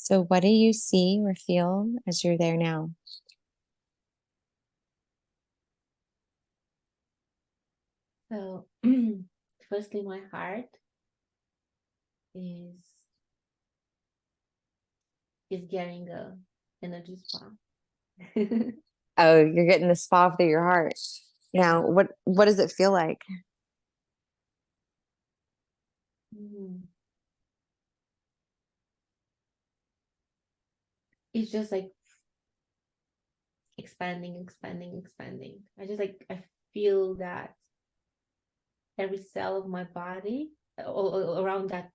So, what do you see or feel as you're there now? So, firstly, my heart is getting a energy spa. Oh, you're getting the spa through your heart. Now, what does it feel like? Mm. It's just like expanding, expanding, expanding. I feel that every cell of my body all around that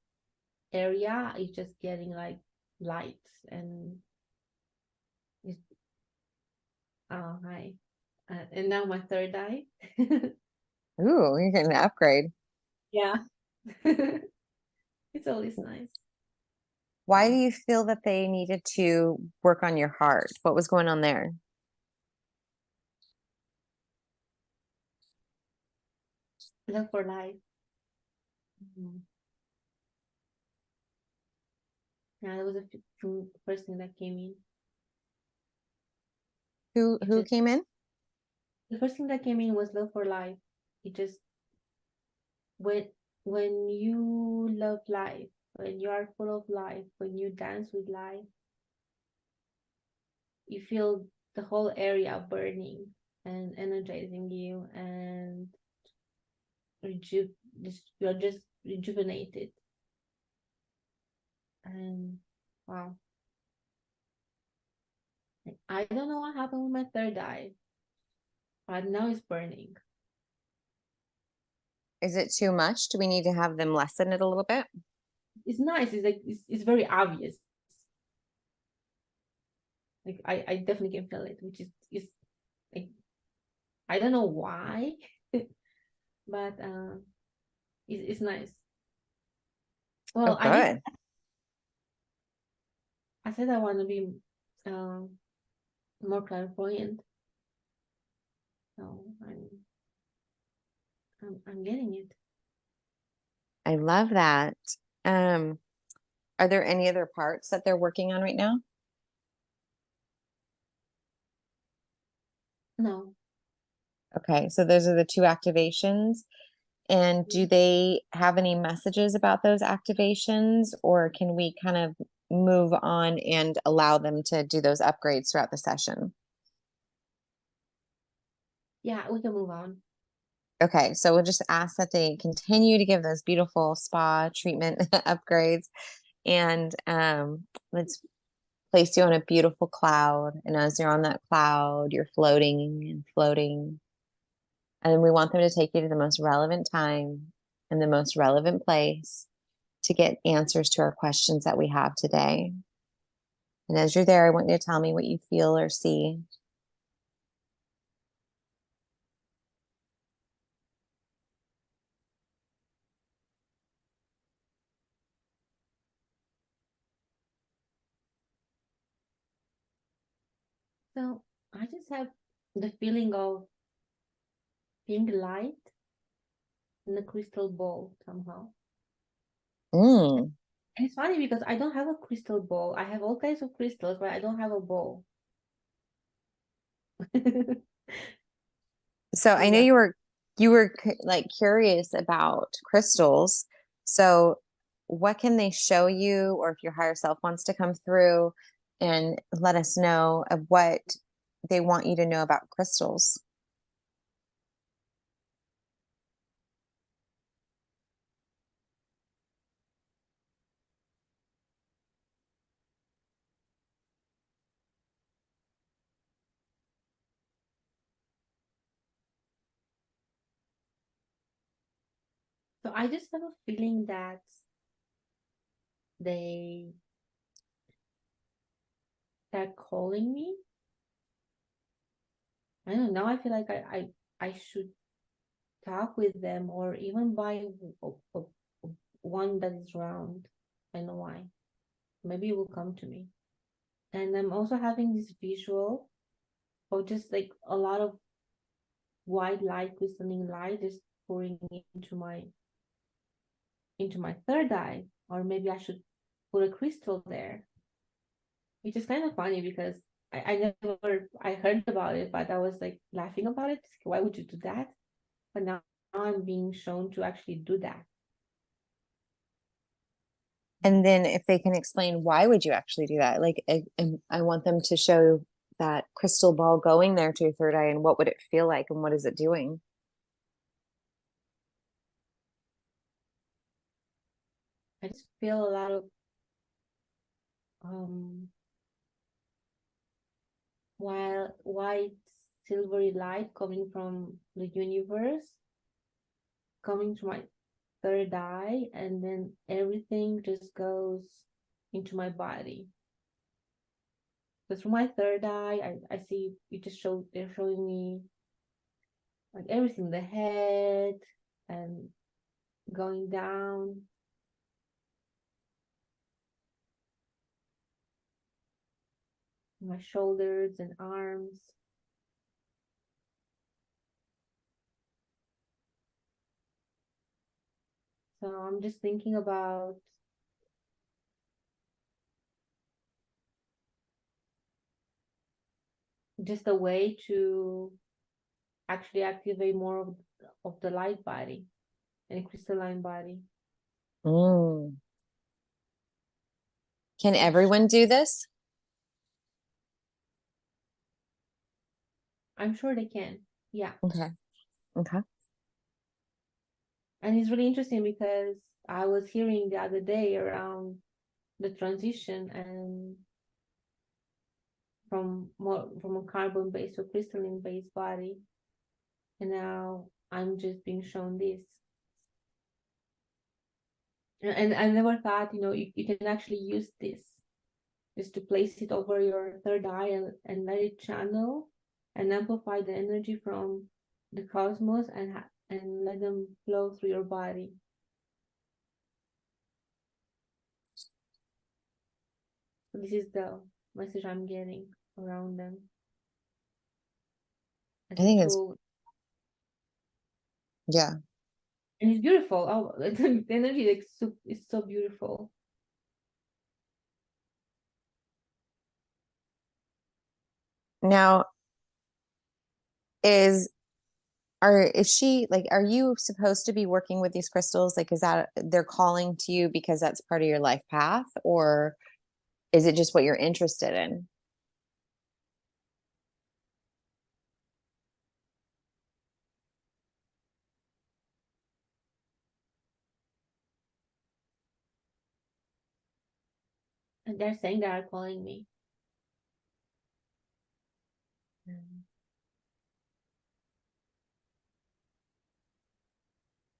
area is just getting like light and it's, oh hi. And now my third eye. Ooh, you're getting an upgrade. Yeah. It's always nice. Why do you feel that they needed to work on your heart? What was going on there? Love for life. Mhm. Yeah, that was first thing that came in. It Who just came in? the first thing that came in was love for life. It just when when you love life, when you are full of life, when you dance with life, you feel the whole area burning and energizing you, and reju- you're just rejuvenated. And wow, I don't know what happened with my third eye, but now it's burning. Is it too much? Do we need to have them lessen it a little bit? It's nice. It's like it's very obvious. Like I definitely can feel it, which is like I don't know why, but it's nice. Oh, Well, good. I said I want to be um more clairvoyant, so I'm getting it. I love that. Um, are there any other parts that they're working on right now? No, Okay, so those are the two activations. And do they have any messages about those activations, or can we kind of move on and allow them to do those upgrades throughout the session? yeah, we can move on. Okay, so we'll just ask that they continue to give those beautiful spa treatment upgrades, and let's place you on a beautiful cloud. And as you're on that cloud, you're floating and floating. And we want them to take you to the most relevant time and the most relevant place to get answers to our questions that we have today. And as you're there, I want you to tell me what you feel or see. So I just have the feeling of pink light in a crystal ball somehow. Mm. And it's funny because I don't have a crystal ball. I have all kinds of crystals, but I don't have a ball. So I So know that's you were like curious about crystals. So what can they show you, or if your higher self wants to come through and let us know of what they want you to know about crystals? so I just have a feeling that they are calling me. I don't know. I feel like I should talk with them or even buy one that is round. I know why. Maybe it will come to me. And I'm also having this visual of just like a lot of white light, glistening light is pouring into my third eye. Or maybe I should put a crystal there. which is kind of funny because I heard about it, but I was like laughing about it. Why would you do that? But now I'm being shown to actually do that. And then if they can explain why would you actually do that? Like I want them to show that crystal ball going there to your third eye and what would it feel like and what is it doing? I just feel a lot of um white silvery light coming from the universe, coming to my third eye, and then everything just goes into my body. So through my third eye, I see you just they're showing me like everything, the head and going down, my shoulders and arms. So I'm just thinking about just a way to actually activate more of the light body and crystalline body. Mm. Can Which everyone do this? I'm sure they can. Yeah. Okay. Okay. And it's really interesting because I was hearing the other day around the transition and from a carbon based or crystalline based body. And now I'm just being shown this. And I never thought, you can actually use this just to place it over your third eye and let it channel and amplify the energy from the cosmos and let them flow through your body. So this is the message I'm getting around them as I a think it's, tool. yeah. And it's beautiful. Oh, the energy is so beautiful. Now, is is she like, are you supposed to be working with these crystals? Like, is that they're calling to you because that's part of your life path, or is it just what you're interested in? And they're saying they are calling me. Mm.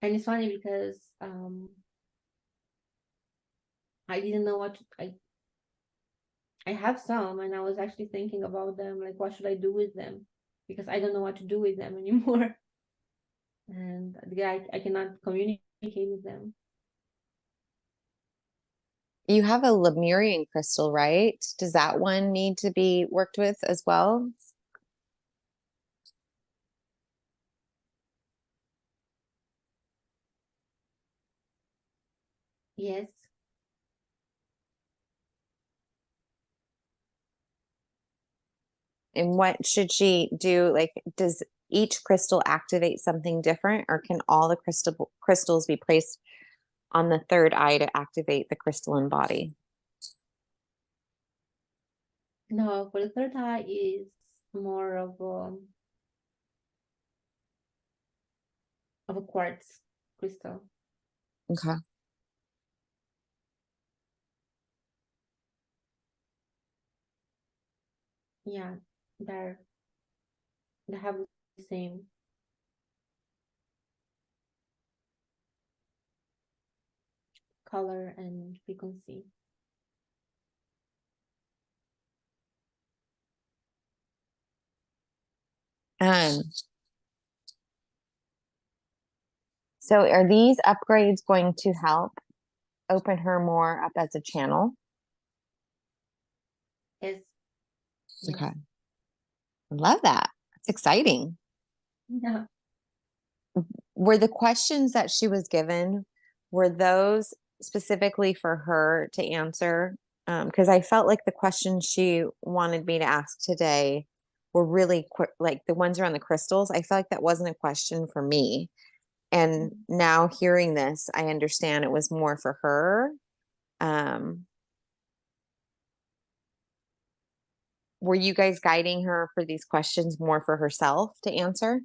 And it's funny because I didn't know I have some, and I was actually thinking about them, like what should I do with them? Because I don't know what to do with them anymore. And I cannot communicate with them. You have a Lemurian crystal, right? Does that one need to be worked with as well? Yes. And what should she do? Like, does each crystal activate something different, or can all the crystals be placed on the third eye to activate the crystalline body? No, for the third eye is more of a quartz crystal. Okay. Yeah, they're they have the same color and frequency. Um, so are these upgrades going to help open her more up as a channel? Yes, yes. Okay. I love that. It's exciting. Yeah. Were the questions that she was given, were those specifically for her to answer? Because I felt like the questions she wanted me to ask today were really quick, like the ones around the crystals. I felt like that wasn't a question for me. And now hearing this, I understand it was more for her. Um, were you guys guiding her for these questions more for herself to answer?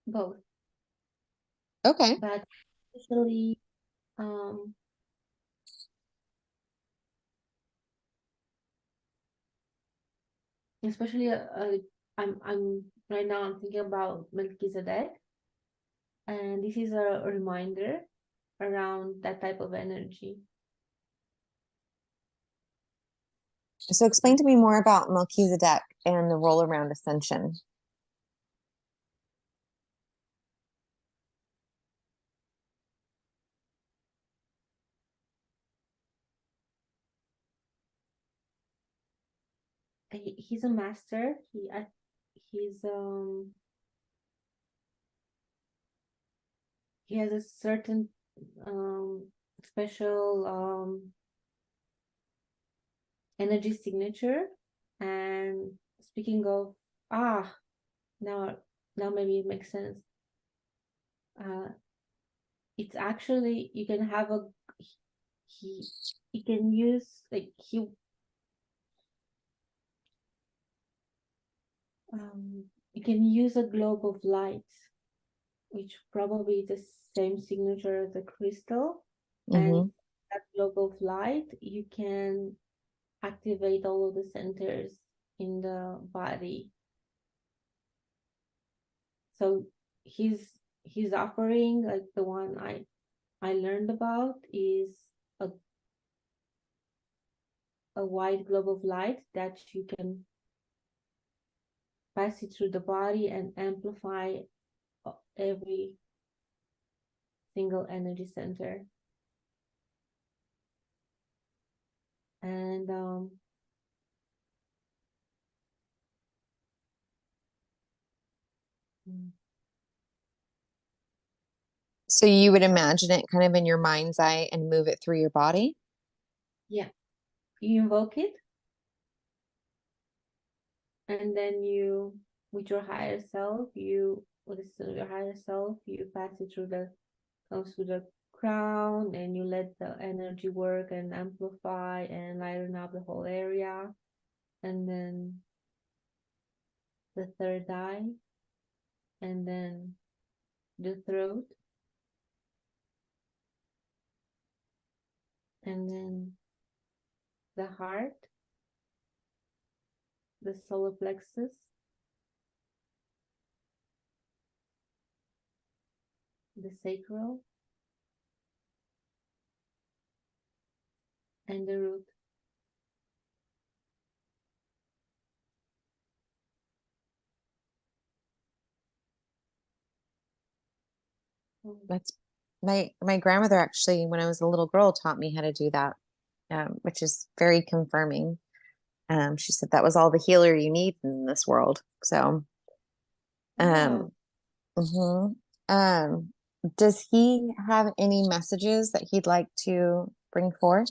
Both, Okay. but especially um especially I'm right now I'm thinking about Melchizedek, and this is a reminder around that type of energy. So explain to me more about Melchizedek and the roll around Ascension. He's a master. He's he has a certain um special energy signature. And speaking of, ah now now maybe it makes sense. uh it's actually, you can have a, he he can use, like, you can use a globe of light, which probably is the same signature as the crystal. And Mm-hmm. that globe of light, you can activate all of the centers in the body. So his offering, like the one I learned about, is a white globe of light that you can pass it through the body and amplify every single energy center. And So you would imagine it kind of in your mind's eye and move it through your body? yeah, you invoke it, and then you, with your higher self, with the system of your higher self, you pass it through comes through the crown, and you let the energy work and amplify and lighten up the whole area. And then the third eye, and then the throat, and then the heart, the solar plexus, the sacral, and the root. That's my grandmother actually, when I was a little girl, taught me how to do that, which is very confirming. She said that was all the healer you need in this world. So, um, Wow. mhm. um, does he have any messages that he'd like to bring forth?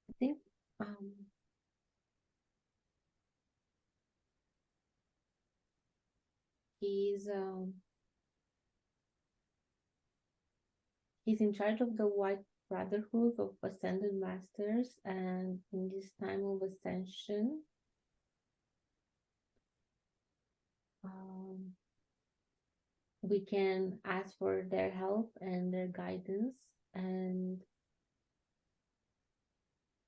I think um, he's um, he's in charge of the White Brotherhood of Ascended Masters, and in this time of ascension, um, we can ask for their help and their guidance, and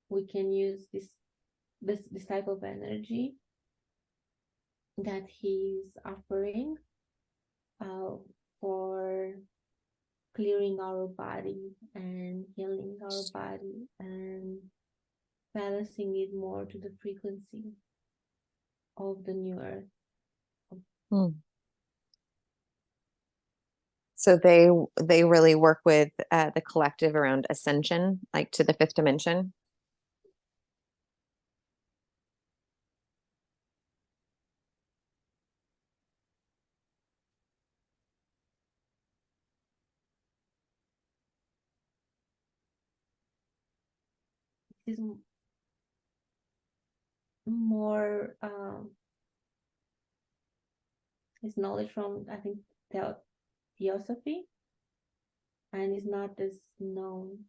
we can use this type of energy that he's offering uh, for clearing our body and healing our body and balancing it more to the frequency of the new earth. Hmm. So they really work with the collective around ascension, like to the fifth dimension. This is more it's knowledge from, I think, theosophy, and it's not as known.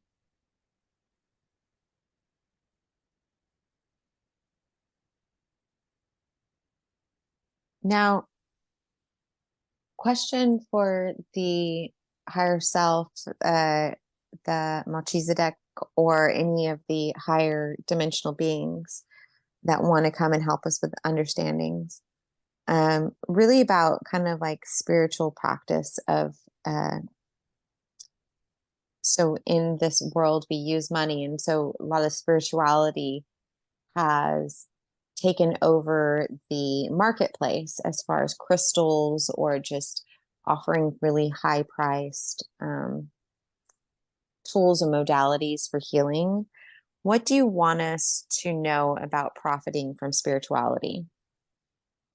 Now, question for the higher self, the Melchizedek, or any of the higher dimensional beings that want to come and help us with understandings. Really about kind of like spiritual practice of, so in this world we use money, and so a lot of spirituality has taken over the marketplace as far as crystals or just offering really high priced tools and modalities for healing. What do you want us to know about profiting from spirituality?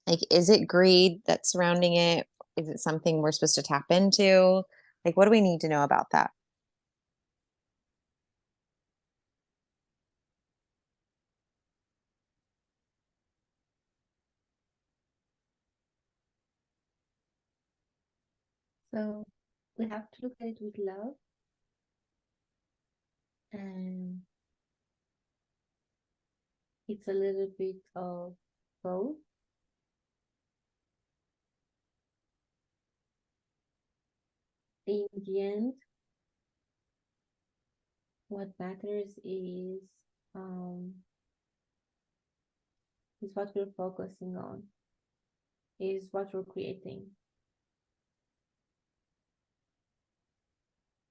Like, is it greed that's surrounding it? Is it something we're supposed to tap into? Like, what do we need to know about that? So we have to look at it with love, and it's a little bit of both. In the end, what matters is what we're focusing on, is what we're creating.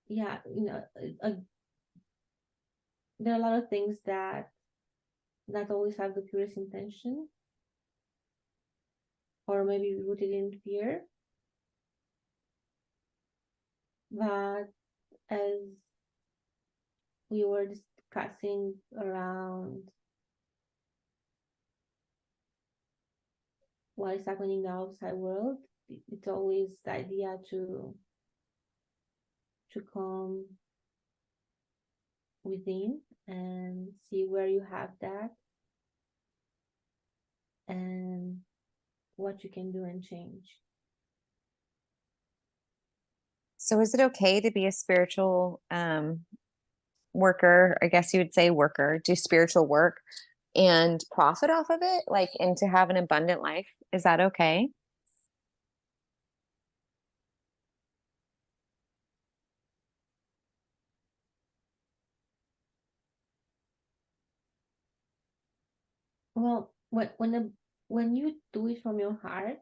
Yeah, there are a lot of things that not always have the purest intention, or maybe rooted in fear. But as we were discussing around what is happening in the outside world, it's always the idea to come within and see where you have that and what you can do and change. So, is it okay to be a spiritual worker? I guess you would say worker, do spiritual work and profit off of it, like, and to have an abundant life? Is that okay? Well, when you do it from your heart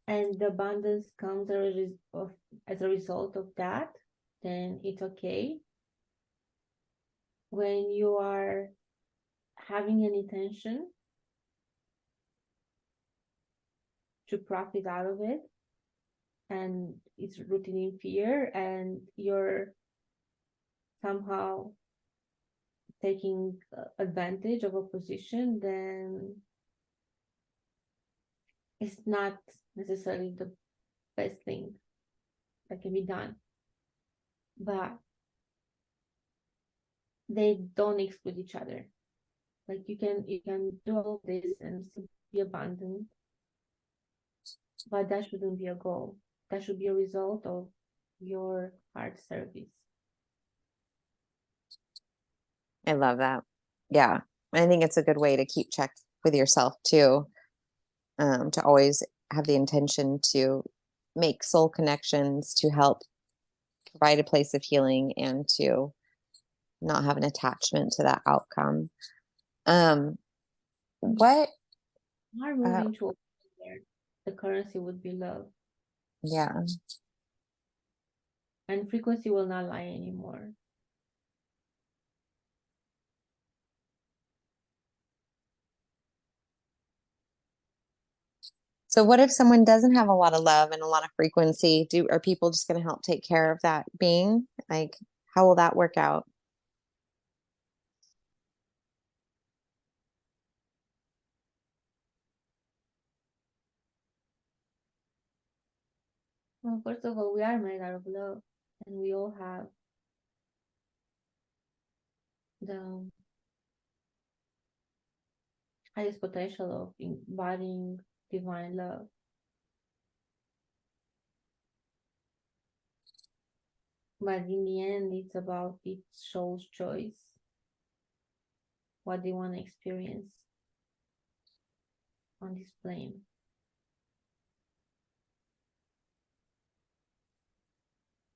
and the abundance comes as a result of that, then it's okay. When you are having an intention to profit out of it, and it's rooted in fear, and you're somehow taking advantage of a position, then it's not necessarily the best thing that can be done. But they don't exclude each other. Like you can do all this and still be abundant, but that shouldn't be a goal. That should be a result of your heart service. I love that. Yeah. I think it's a good way to keep check with yourself too, to always have the intention to make soul connections, to help provide a place of healing, and to not have an attachment to that outcome. What Are moving towards there. The currency would be love. Yeah. And frequency will not lie anymore. So what if someone doesn't have a lot of love and a lot of frequency? Are people just going to help take care of that being? Like, how will that work out? Well, first of all, we are made out of love, and we all have the highest potential of embodying divine love. But in the end, it's about each soul's choice, what they want to experience on this plane.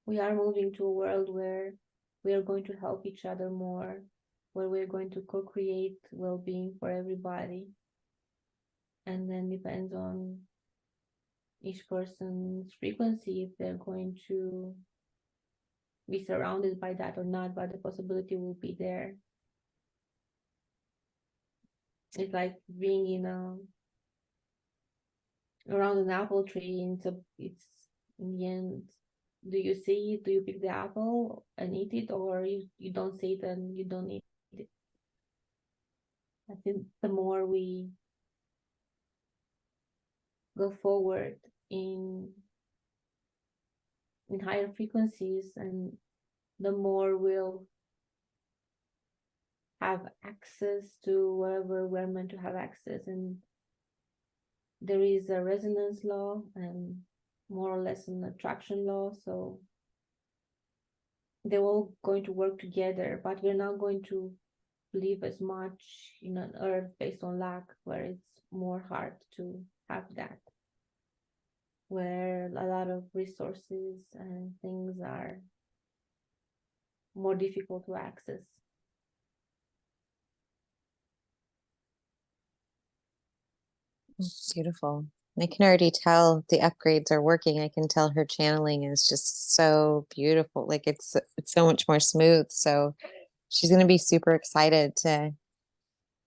We are moving to a world where we are going to help each other more, where we're going to co-create well-being for everybody. And then depends on each person's frequency if they're going to be surrounded by that or not, but the possibility will be there. It's like being in around an apple tree, and it's in the end, do you see it, do you pick the apple and eat it, or you don't see it and you don't eat it? I think the more we go forward in higher frequencies, and the more we'll have access to wherever we're meant to have access. And there is a resonance law and more or less an attraction law, so they're all going to work together, but we're not going to live as much in an earth based on lack, where it's more hard to have that, where a lot of resources and things are more difficult to access. Beautiful. I can already tell the upgrades are working. I can tell her channeling is just so beautiful. Like it's so much more smooth. So she's going to be super excited to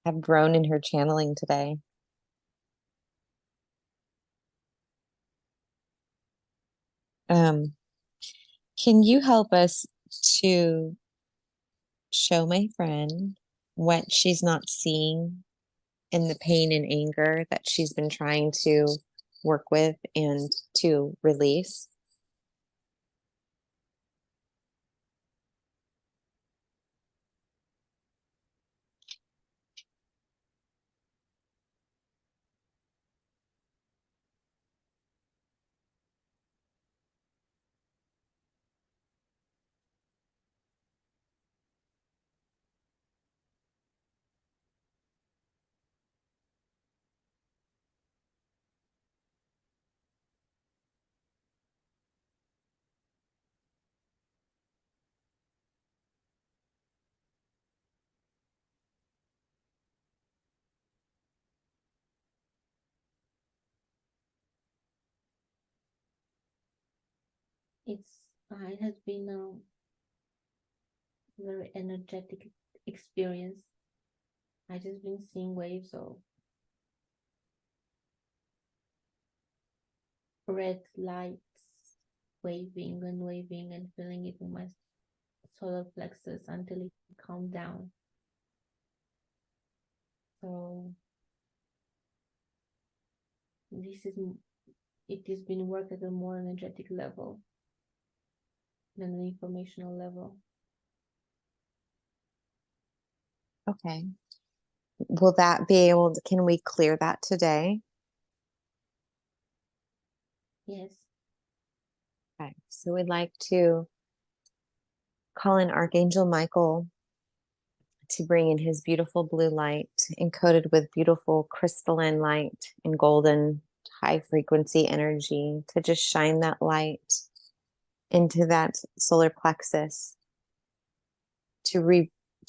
have grown in her channeling today. Um, can you help us to show my friend what she's not seeing in the pain and anger that she's been trying to work with and to release? It has been a very energetic experience. I just been seeing waves of red lights waving and waving, and feeling it in my solar plexus until it calmed down. So it has been worked at a more energetic level than an informational level. Okay. Will that be able to, can we clear that today? Yes. Okay. So we'd like to call in Archangel Michael to bring in his beautiful blue light encoded with beautiful crystalline light and golden high frequency energy to just shine that light into that solar plexus to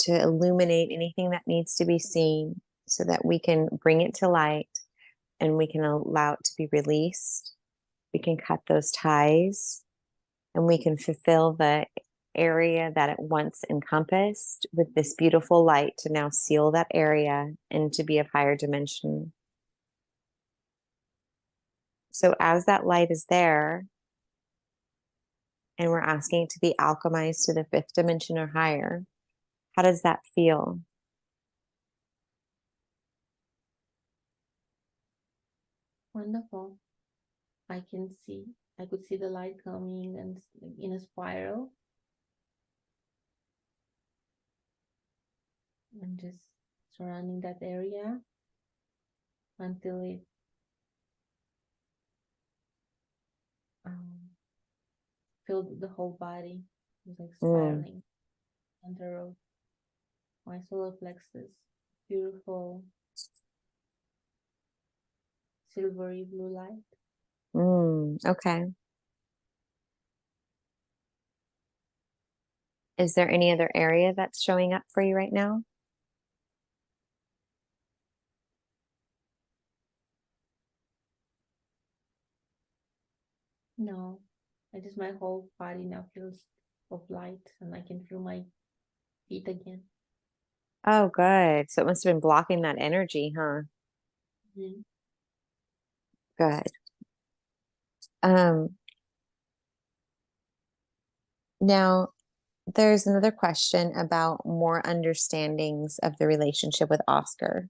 illuminate anything that needs to be seen so that we can bring it to light and we can allow it to be released we can cut those ties and we can fulfill the area that it once encompassed with this beautiful light to now seal that area and to be of higher dimension. So as that light is there, and we're asking it to be alchemized to the fifth dimension or higher, how does that feel? Wonderful. I could see the light coming and in a spiral. And just surrounding that area until it filled the whole body. It was like spiraling center of my solar plexus. Beautiful silvery blue light. Okay. Is there any other area that's showing up for you right now? No, I just my whole body now feels of light and I can feel my feet again. Oh, good. So it must have been blocking that energy, huh? Mm-hmm. Good. Um, Now there's another question about more understandings of the relationship with Oscar.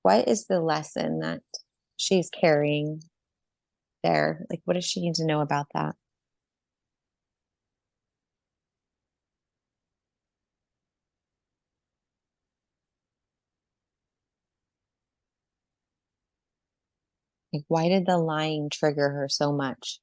What is the lesson that she's carrying there? Like, what does she need to know about that? Like, why did the lying trigger her so much?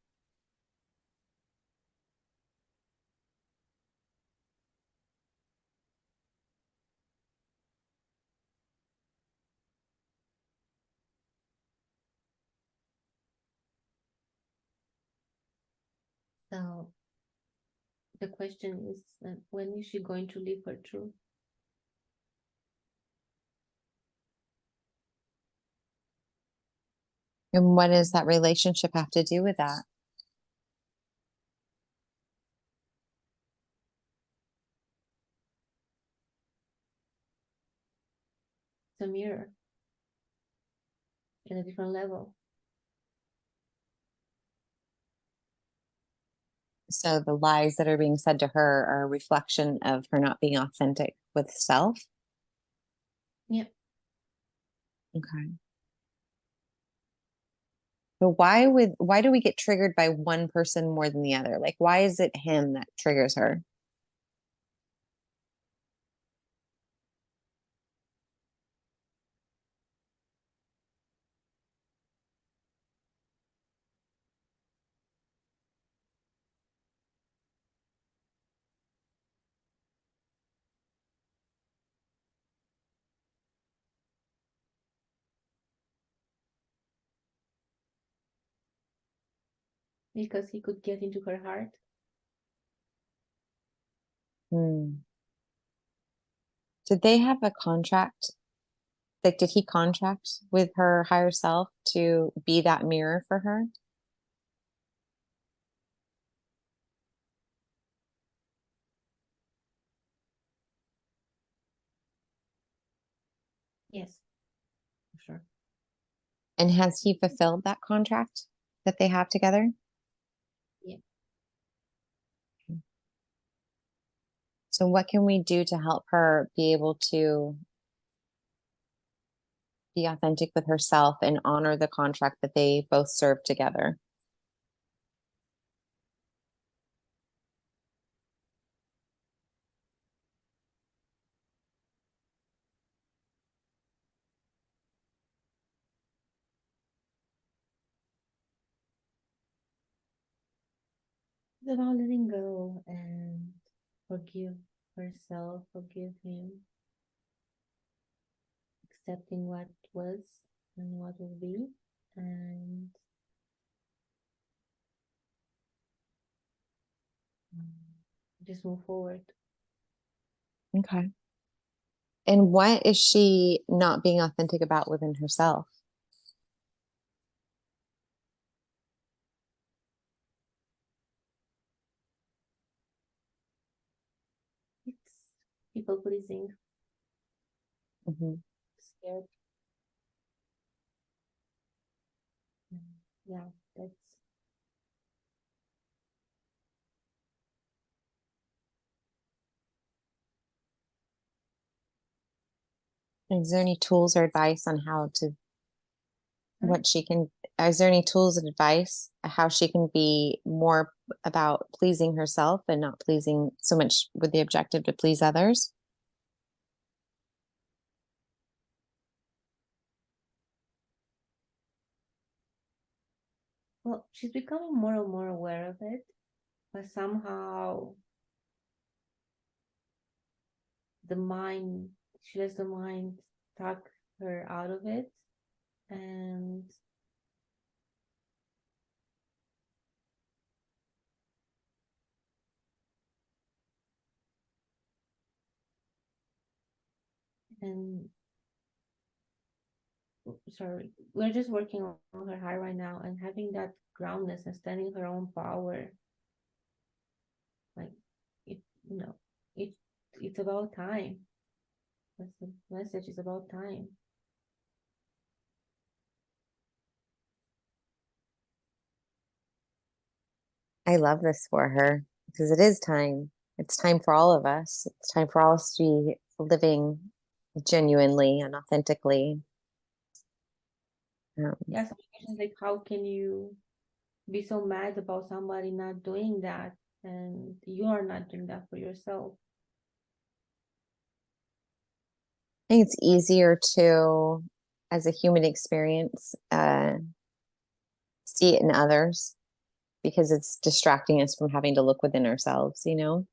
So the question is, when is she going to live her truth? And what does that relationship have to do with that? It's a mirror in a different level. So the lies that are being said to her are a reflection of her not being authentic with self. Yeah. Okay. So why do we get triggered by one person more than the other? Like, why is it him that triggers her? Because he could get into her heart. Hmm. Did they have a contract? Like, did he contract with her higher self to be that mirror for her? Yes, for sure. And has he fulfilled that contract that they have together? Yeah. So what can we do to help her be able to be authentic with herself and honor the contract that they both serve together? It's about letting go and forgive herself, forgive him, accepting what was and what will be, and just move forward. Okay. And what is she not being authentic about within herself? people pleasing, Mhm. scared. Yeah, that's Is there any tools or advice on how to Huh? what she can is there any tools and advice how she can be more about pleasing herself and not pleasing so much with the objective to please others? well, she's becoming more and more aware of it, but somehow the mind, she lets the mind talk her out of it, and and sorry, we're just working on her heart right now and having that groundness and standing her own power. Like it, you know, it it's about time. That's the message. It's about time. I love this for her because it is time. It's time for all of us. It's time for all of us to be living genuinely and authentically. Um, Yes, like how can you be so mad about somebody not doing that and you are not doing that for yourself? I think it's easier to, as a human experience, see it in others because it's distracting us from having to look within ourselves, you know?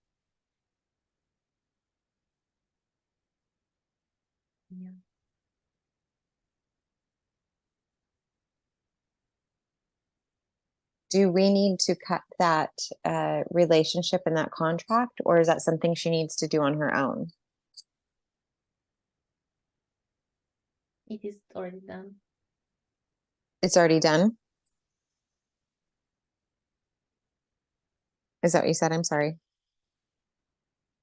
Yeah. Do we need to cut that relationship and that contract, or is that something she needs to do on her own? It is already done. It's already done. Is that what you said? I'm sorry.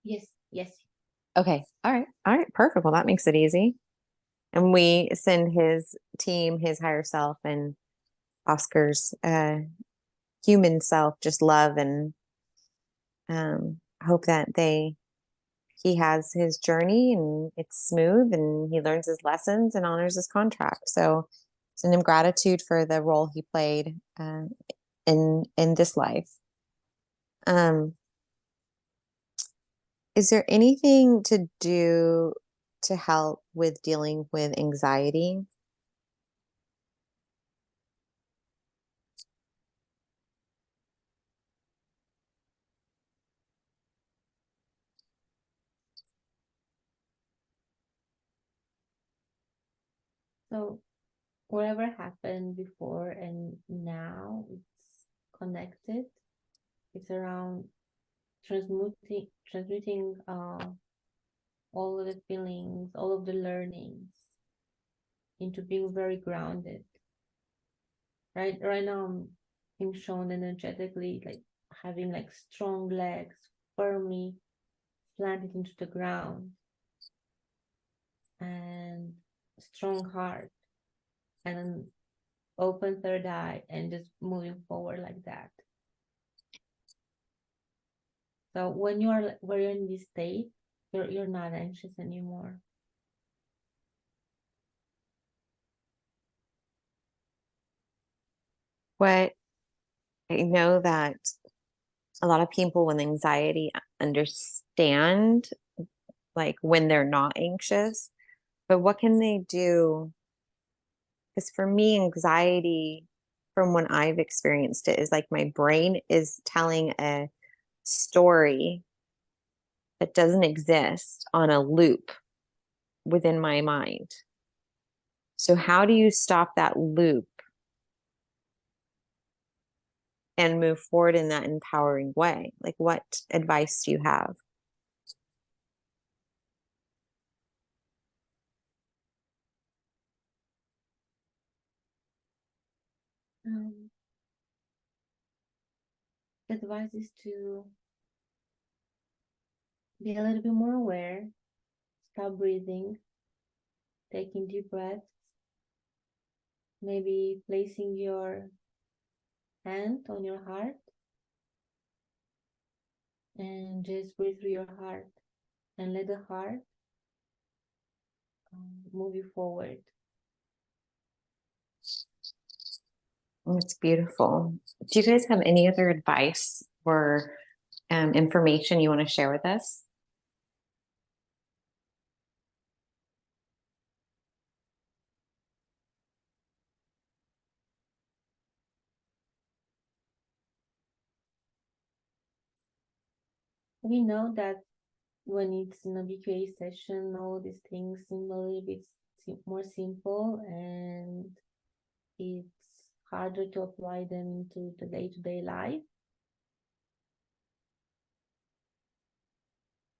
Yes, yes. Okay. All right. All right. Perfect. Well, that makes it easy. And we send his team, his higher self, and Oscar's human self just love and hope that he has his journey and it's smooth and he learns his lessons and honors his contract. So send him gratitude for the role he played in this life. Um, is there anything to do to help with dealing with anxiety? So whatever happened before and now it's connected. It's around transmuting all of the feelings, all of the learnings into being very grounded. Right now I'm being shown energetically like having like strong legs firmly planted into the ground and strong heart and an open third eye and just moving forward like that. So when you're in this state, you're not anxious anymore. What I know that a lot of people with anxiety understand like when they're not anxious, but what can they do? Because for me, anxiety from when I've experienced it is like my brain is telling a story that doesn't exist on a loop within my mind. So, how do you stop that loop and move forward in that empowering way? Like, what advice do you have? Um, the advice is to be a little bit more aware stop breathing, taking deep breaths, maybe placing your hand on your heart and just breathe through your heart and let the heart move you forward. It's beautiful. Do you guys have any other advice or information you want to share with us? We know that when it's in a BQA session, all these things seem a little bit more simple, and it's harder to apply them into the day-to-day life.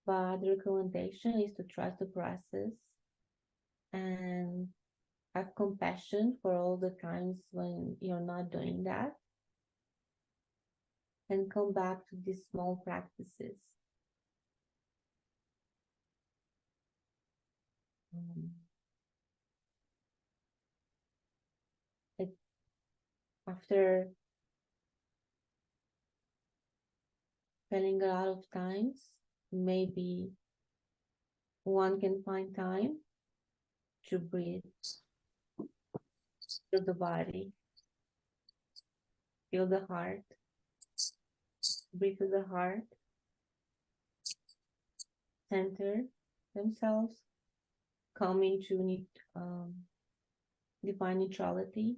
But the recommendation is to trust the process and have compassion for all the times when you're not doing that, and come back to these small practices. After failing a lot of times, maybe one can find time to breathe, feel the body, feel the heart, breathe through the heart, center themselves, come into divine neutrality,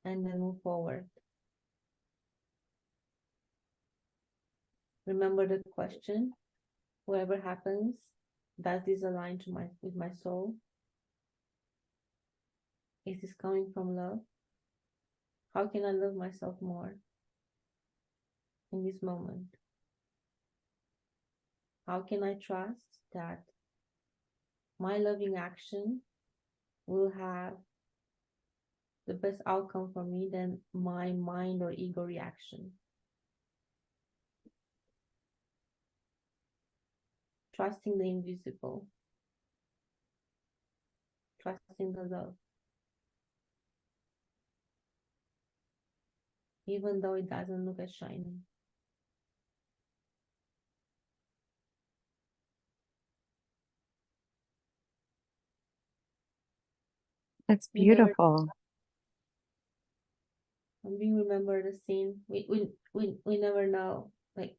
and then move forward. Remember the question: whatever happens, does this align with my soul? Is this coming from love? How can I love myself more in this moment? How can I trust that my loving action will have the best outcome for me than my mind or ego reaction? Trusting the invisible, trusting the love, even though it doesn't look as shiny. That's beautiful. We remember the scene. We never know. Like,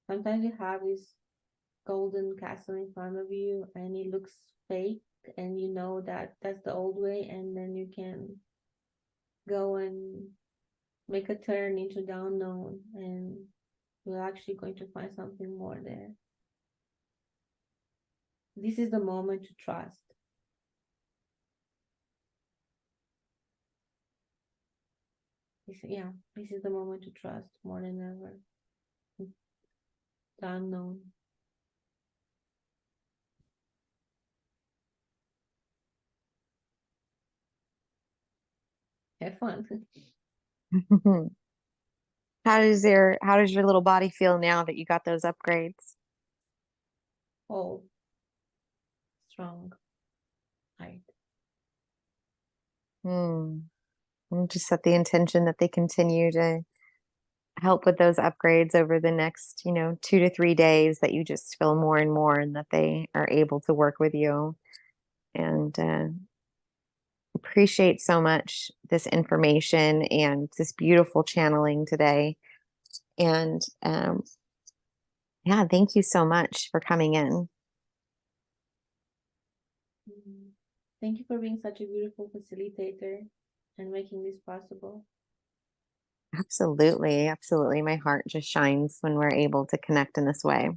sometimes you have this golden castle in front of you and it looks fake, and you know that that's the old way, and then you can go and make a turn into the unknown, and you're actually going to find something more there. This is the moment to trust. This is the moment to trust more than ever. The unknown. Have fun. How does your little body feel now that you got those upgrades? Whole. Strong. Light. We'll just set the intention that they continue to help with those upgrades over the next, 2 to 3 days, that you just feel more and more, and that they are able to work with you. And appreciate so much this information and this beautiful channeling today. And yeah, thank you so much for coming in. Thank you for being such a beautiful facilitator and making this possible. Absolutely. Absolutely. My heart just shines when we're able to connect in this way.